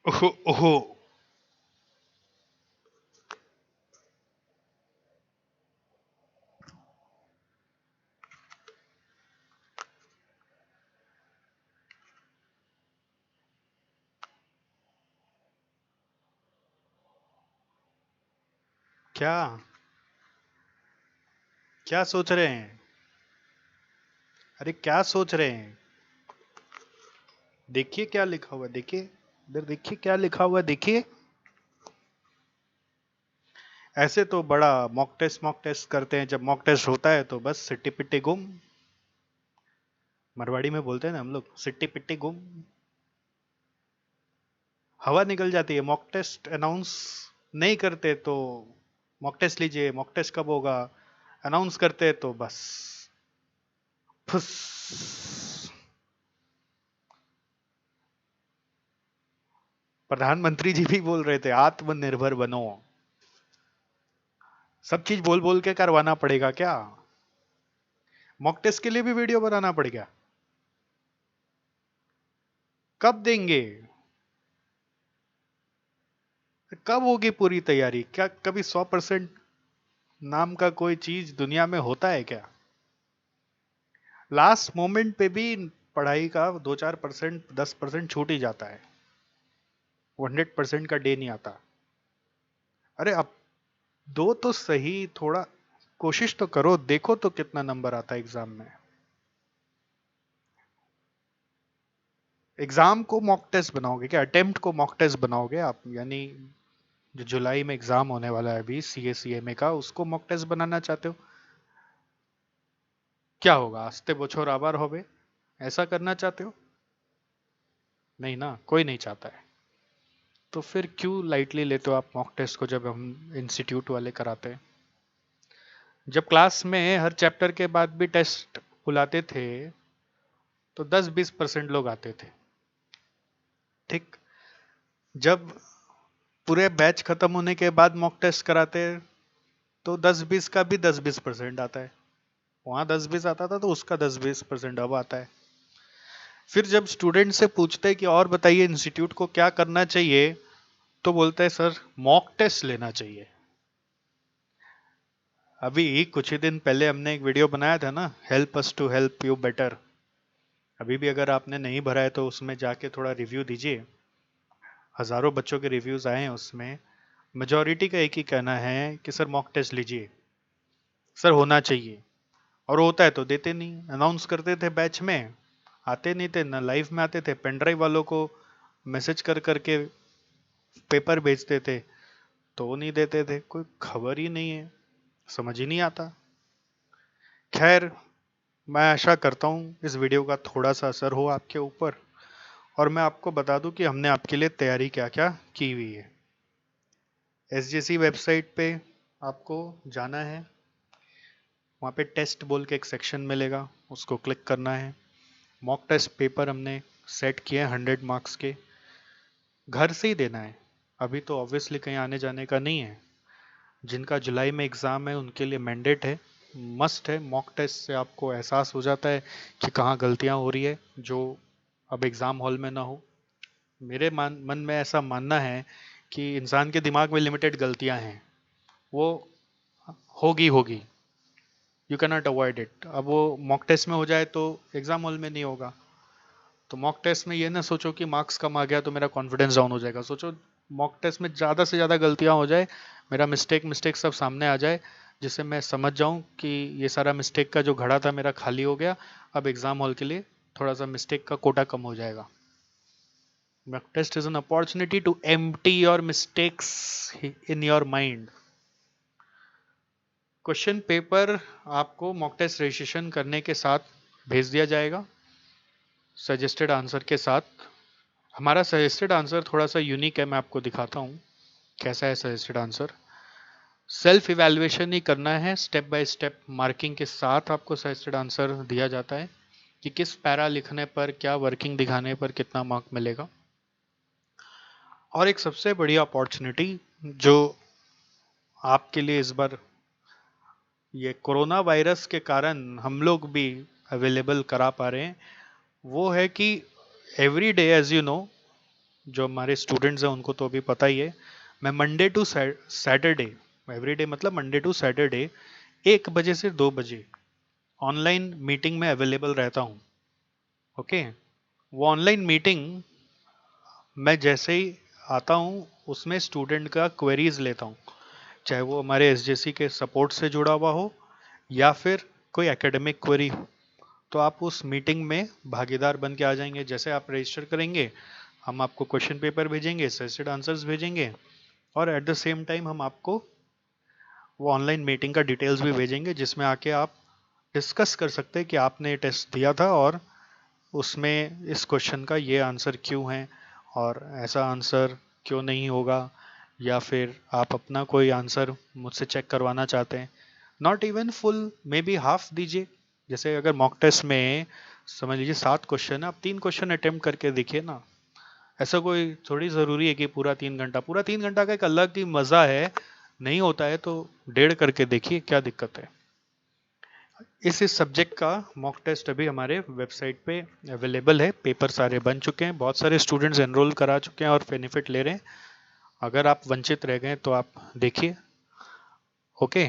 ओहो ओहो। क्या क्या सोच रहे हैं? अरे क्या सोच रहे हैं? देखिए क्या लिखा हुआ है, देखिए इधर, देखिए क्या लिखा हुआ है, देखिए। ऐसे तो बड़ा मॉक टेस्ट करते हैं, जब मॉक टेस्ट होता है तो बस सिट्टी पिट्टी गुम। मरवाड़ी में बोलते हैं ना हम लोग, सिट्टी पिट्टी गुम। हवा निकल जाती है। मॉक टेस्ट अनाउंस नहीं करते तो मॉक टेस्ट लीजिए, मॉक टेस्ट कब होगा, अनाउंस करते तो बस फुस। प्रधानमंत्री जी भी बोल रहे थे आत्मनिर्भर बनो। सब चीज बोल बोल के करवाना पड़ेगा क्या? मॉक टेस्ट के लिए भी वीडियो बनाना पड़ेगा? कब देंगे? कब होगी पूरी तैयारी? क्या कभी 100% नाम का कोई चीज दुनिया में होता है क्या? लास्ट मोमेंट पे भी पढ़ाई का 2-4%, 10% छूट ही जाता है। 100% का डे नहीं आता। अरे अब दो तो सही, थोड़ा कोशिश तो करो, देखो तो कितना नंबर आता है एग्जाम में। एग्जाम को मॉक टेस्ट बनाओगे क्या? अटेम्प्ट को मॉक टेस्ट बनाओगे आप? यानी जो जुलाई में एग्जाम होने वाला है अभी सीएसीएमए का, उसको मॉक टेस्ट बनाना चाहते हो? क्या होगा, आस्ते बछोर आबार होबे, ऐसा करना चाहते हो? नहीं ना, कोई नहीं चाहता है। तो फिर क्यों लाइटली लेते हो आप मॉक टेस्ट को, जब हम इंस्टीट्यूट वाले कराते हैं? जब क्लास में हर चैप्टर के बाद भी टेस्ट बुलाते थे तो 10-20% लोग आते थे। ठीक। जब पूरे बैच खत्म होने के बाद मॉक टेस्ट कराते हैं तो 10-20 का भी 10-20% आता है। वहां 10-20 आता था तो उसका 10-20% अब आता है। फिर जब स्टूडेंट से पूछते हैं कि और बताइए इंस्टीट्यूट को क्या करना चाहिए, तो बोलते हैं सर मॉक टेस्ट लेना चाहिए। अभी कुछ ही दिन पहले हमने एक वीडियो बनाया था ना, help us to help you better. अभी भी अगर आपने नहीं भरा है तो उसमें जाके थोड़ा रिव्यू दीजिए। हजारों बच्चों के रिव्यूज आए हैं उसमें। मेजोरिटी का एक ही कहना है कि सर मॉक टेस्ट लीजिए, सर होना चाहिए। और होता है तो देते नहीं, अनाउंस करते थे बैच में, आते नहीं थे ना, लाइव में आते थे, पेन ड्राइव वालों को मैसेज कर करके पेपर भेजते थे तो वो नहीं देते थे। कोई खबर ही नहीं है, समझ ही नहीं आता। खैर, मैं आशा करता हूँ इस वीडियो का थोड़ा सा असर हो आपके ऊपर, और मैं आपको बता दूं कि हमने आपके लिए तैयारी क्या क्या की हुई है। एसजीसी वेबसाइट पे आपको जाना है, वहाँ पे टेस्ट बोल के एक सेक्शन मिलेगा, उसको क्लिक करना है। मॉक टेस्ट पेपर हमने सेट किए हैं 100 मार्क्स के, घर से ही देना है। अभी तो ऑब्वियसली कहीं आने जाने का नहीं है। जिनका जुलाई में एग्ज़ाम है उनके लिए मैंडेट है, मस्ट है। मॉक टेस्ट से आपको एहसास हो जाता है कि कहाँ गलतियाँ हो रही है, जो अब एग्ज़ाम हॉल में ना हो। मेरे मन में ऐसा मानना है कि इंसान के दिमाग में लिमिटेड गलतियाँ हैं, वो होगी होगी, you can not avoid it. अब वो मॉक टेस्ट में हो जाए तो एग्ज़ाम हॉल में नहीं होगा। तो मॉक टेस्ट में ये ना सोचो कि मार्क्स कम आ गया तो मेरा कॉन्फिडेंस डाउन हो जाएगा। सोचो मॉक टेस्ट में ज़्यादा से ज़्यादा गलतियाँ हो जाए, मेरा मिस्टेक मिस्टेक सब सामने आ जाए, जिससे मैं समझ जाऊँ कि ये सारा मिस्टेक का जो घड़ा था मेरा खाली हो गया। अब एग्ज़ाम हॉल के लिए थोड़ा सा मिस्टेक का कोटा कम हो जाएगा। Mock test is an opportunity to empty your mistakes in your mind. Question paper आपको मॉक टेस्ट रजिस्ट्रेशन करने के साथ भेज दिया जाएगा, सजेस्टेड आंसर के साथ। हमारा सजेस्टेड आंसर थोड़ा सा यूनिक है, मैं आपको दिखाता हूँ कैसा है सजेस्टेड आंसर। सेल्फ इवैल्यूएशन ही करना है, स्टेप बाय स्टेप मार्किंग के साथ आपको सजेस्टेड आंसर दिया जाता है कि किस पैरा लिखने पर, क्या वर्किंग दिखाने पर कितना मार्क मिलेगा। और एक सबसे बड़ी अपॉर्चुनिटी जो आपके लिए इस बार ये कोरोना वायरस के कारण हम लोग भी अवेलेबल करा पा रहे हैं, वो है कि every day as you know, जो हमारे स्टूडेंट्स हैं उनको तो अभी पता ही है, मैं Monday to Saturday, every day मतलब मंडे टू सैटरडे 1 बजे से 2 बजे ऑनलाइन मीटिंग में अवेलेबल रहता हूँ। ओके, वो ऑनलाइन मीटिंग मैं जैसे ही आता हूँ उसमें स्टूडेंट का क्वेरीज लेता हूँ, चाहे वो हमारे एसजेसी के सपोर्ट से जुड़ा हुआ हो या फिर कोई एकेडमिक क्वेरी हो। तो आप उस मीटिंग में भागीदार बन के आ जाएंगे। जैसे आप रजिस्टर करेंगे, हम आपको क्वेश्चन पेपर भेजेंगे, सजेस्टेड आंसर्स भेजेंगे, और एट द सेम टाइम हम आपको वो ऑनलाइन मीटिंग का डिटेल्स भी भेजेंगे, जिसमें आके आप डिस्कस कर सकते हैं कि आपने टेस्ट दिया था और उसमें इस क्वेश्चन का ये आंसर क्यों है और ऐसा आंसर क्यों नहीं होगा, या फिर आप अपना कोई आंसर मुझसे चेक करवाना चाहते हैं। Not even full, may be half दीजिए। जैसे अगर मॉक टेस्ट में समझ लीजिए 7 क्वेश्चन है, आप 3 क्वेश्चन अटेम्प्ट करके देखिए ना। ऐसा कोई थोड़ी ज़रूरी है कि पूरा 3 घंटा, पूरा 3 घंटा का एक अलग ही मज़ा है। नहीं होता है तो 1.5 करके देखिए, क्या दिक्कत है। इस सब्जेक्ट का मॉक टेस्ट अभी हमारे वेबसाइट पे अवेलेबल है, पेपर सारे बन चुके हैं, बहुत सारे स्टूडेंट्स एनरोल करा चुके हैं और बेनिफिट ले रहे हैं। अगर आप वंचित रह गए तो आप देखिए। ओके,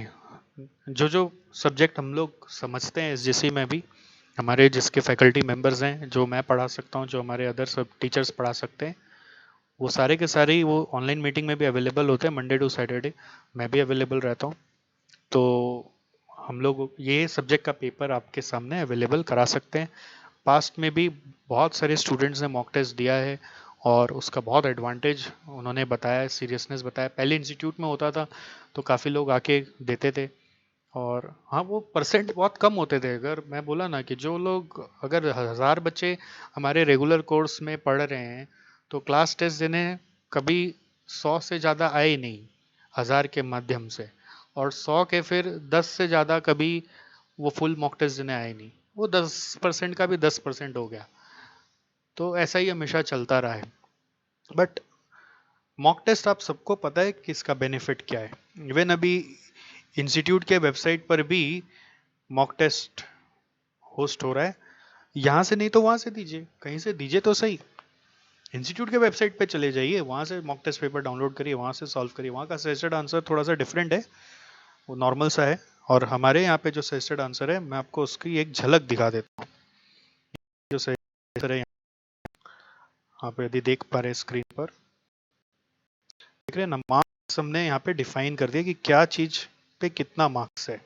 जो जो सब्जेक्ट हम लोग समझते हैं एसजीसी में भी, हमारे जिसके फैकल्टी मेंबर्स हैं, जो मैं पढ़ा सकता हूँ, जो हमारे अदर सब टीचर्स पढ़ा सकते हैं, वो सारे के सारे ही वो ऑनलाइन मीटिंग में भी अवेलेबल होते हैं। मंडे टू सैटरडे मैं भी अवेलेबल रहता हूँ। तो हम लोग ये सब्जेक्ट का पेपर आपके सामने अवेलेबल करा सकते हैं। पास्ट में भी बहुत सारे स्टूडेंट्स ने मॉक टेस्ट दिया है और उसका बहुत एडवांटेज उन्होंने बताया, सीरियसनेस बताया। पहले इंस्टीट्यूट में होता था तो काफ़ी लोग आके देते थे, और हाँ वो परसेंट बहुत कम होते थे। अगर मैं बोला ना कि जो लोग, अगर 1000 बच्चे हमारे रेगुलर कोर्स में पढ़ रहे हैं तो क्लास टेस्ट देने कभी 100 से ज़्यादा आए ही नहीं, 1000 के माध्यम से। और 100 के फिर 10 से ज़्यादा कभी वो फुल मॉक टेस्ट देने आए नहीं। वो 10% का भी 10% हो गया। तो ऐसा ही हमेशा चलता रहा है। बट मॉक टेस्ट आप सबको पता है कि इसका बेनिफिट क्या है। इवन अभी इंस्टीट्यूट के वेबसाइट पर भी मॉक टेस्ट होस्ट हो रहा है। यहाँ से नहीं तो वहाँ से दीजिए, कहीं से दीजिए तो सही। इंस्टीट्यूट के वेबसाइट पे चले जाइए, वहाँ से मॉक टेस्ट पेपर डाउनलोड करिए, वहाँ से सॉल्व करिए। वहाँ का सजेस्टेड आंसर थोड़ा सा डिफरेंट है, वो नॉर्मल सा है। और हमारे यहाँ पे जो सजेस्टेड आंसर है, मैं आपको उसकी एक झलक दिखा देता हूँ। जो सजेस्टेड आंसर है, आप यदि देख पा रहे हैं स्क्रीन पर, देख रहे हैं ना, मार्क्स हमने यहाँ पे डिफाइन कर दिया कि क्या चीज पे कितना मार्क्स है,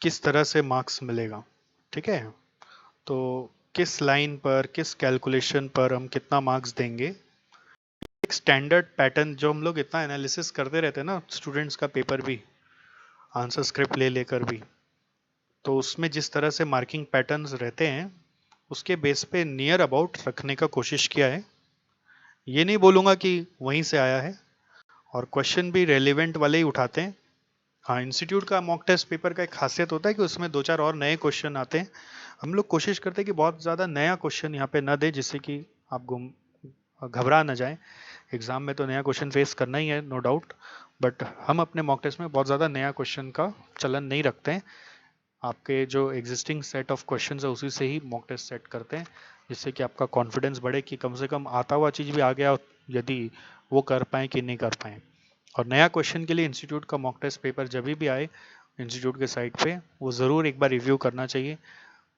किस तरह से मार्क्स मिलेगा। ठीक है, तो किस लाइन पर, किस कैलकुलेशन पर हम कितना मार्क्स देंगे। एक स्टैंडर्ड पैटर्न जो हम लोग इतना एनालिसिस करते रहते हैं ना, स्टूडेंट्स का पेपर भी, आंसर स्क्रिप्ट ले लेकर भी, तो उसमें जिस तरह से मार्किंग पैटर्न्स रहते हैं उसके बेस पे नियर अबाउट रखने का कोशिश किया है। ये नहीं बोलूँगा कि वहीं से आया है, और क्वेश्चन भी रेलिवेंट वाले ही उठाते हैं। हाँ, इंस्टीट्यूट का मॉक टेस्ट पेपर का एक खासियत होता है कि उसमें 2-4 और नए क्वेश्चन आते हैं। हम लोग कोशिश करते हैं कि बहुत ज़्यादा नया क्वेश्चन यहाँ पे ना दे, जिससे कि आप घबरा ना जाएं। एग्जाम में तो नया क्वेश्चन फेस करना ही है, नो डाउट। बट हम अपने मॉक टेस्ट में बहुत ज़्यादा नया क्वेश्चन का चलन नहीं रखते हैं। आपके जो एग्जिस्टिंग सेट ऑफ क्वेश्चंस है उसी से ही मॉक टेस्ट सेट करते हैं, जिससे कि आपका कॉन्फिडेंस बढ़े कि कम से कम आता हुआ चीज़ भी आ गया, यदि वो कर पाएँ कि नहीं कर पाएँ। और नया क्वेश्चन के लिए इंस्टीट्यूट का मॉक टेस्ट पेपर जब भी आए इंस्टीट्यूट के साइट पे, वो ज़रूर एक बार रिव्यू करना चाहिए।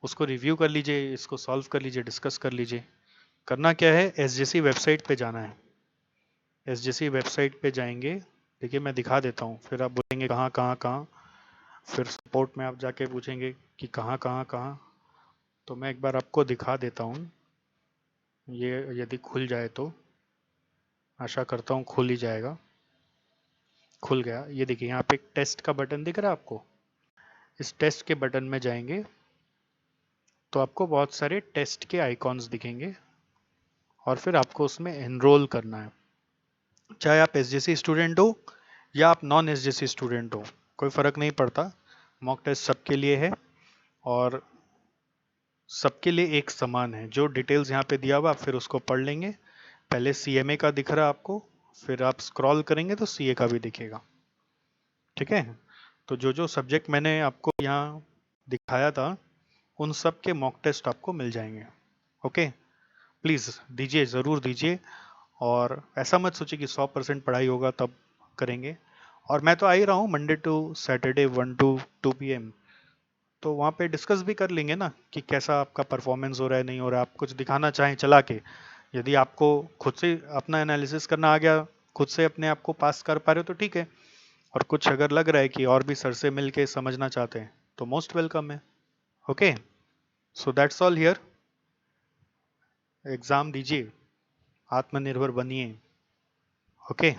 उसको रिव्यू कर लीजिए, इसको सॉल्व कर लीजिए, डिस्कस कर लीजिए। करना क्या है, एसजेसी वेबसाइट पे जाना है। एसजेसी वेबसाइट पे जाएंगे, देखिए मैं दिखा देता हूँ, फिर आप बोलेंगे कहाँ कहाँ कहाँ, फिर सपोर्ट में आप जाके पूछेंगे कि कहाँ कहाँ कहाँ। तो मैं एक बार आपको दिखा देता हूँ, ये यदि खुल जाए तो, आशा करता हूँ खुल ही जाएगा। खुल गया, ये देखिए यहाँ पे एक टेस्ट का बटन दिख रहा है आपको। इस टेस्ट के बटन में जाएंगे तो आपको बहुत सारे टेस्ट के आइकॉन्स दिखेंगे, और फिर आपको उसमें एनरोल करना है। चाहे आप एसजीसी स्टूडेंट हो या आप नॉन एसजीसी स्टूडेंट हो, कोई फ़र्क नहीं पड़ता। मॉक टेस्ट सबके लिए है और सबके लिए एक समान है। जो डिटेल्स यहाँ पे दिया हुआ आप फिर उसको पढ़ लेंगे। पहले सीएमए का दिख रहा है आपको, फिर आप स्क्रॉल करेंगे तो सीए का भी दिखेगा। ठीक है, तो जो जो सब्जेक्ट मैंने आपको यहाँ दिखाया था उन सब के मॉक टेस्ट आपको मिल जाएंगे। ओके, प्लीज़ दीजिए, ज़रूर दीजिए। और ऐसा मत सोचिए कि 100% पढ़ाई होगा तब करेंगे। और मैं तो आ ही रहा हूँ Monday to Saturday 1 to 2 PM, तो वहाँ पे डिस्कस भी कर लेंगे ना कि कैसा आपका परफॉर्मेंस हो रहा है, नहीं हो रहा है। आप कुछ दिखाना चाहें चला के, यदि आपको खुद से अपना एनालिसिस करना आ गया, खुद से अपने आप को पास कर पा रहे हो तो ठीक है। और कुछ अगर लग रहा है कि और भी सर से मिल के समझना चाहते हैं तो मोस्ट वेलकम है। Okay, so that's all here. Exam दीजिए, आत्मनिर्भर बनिए। ओके।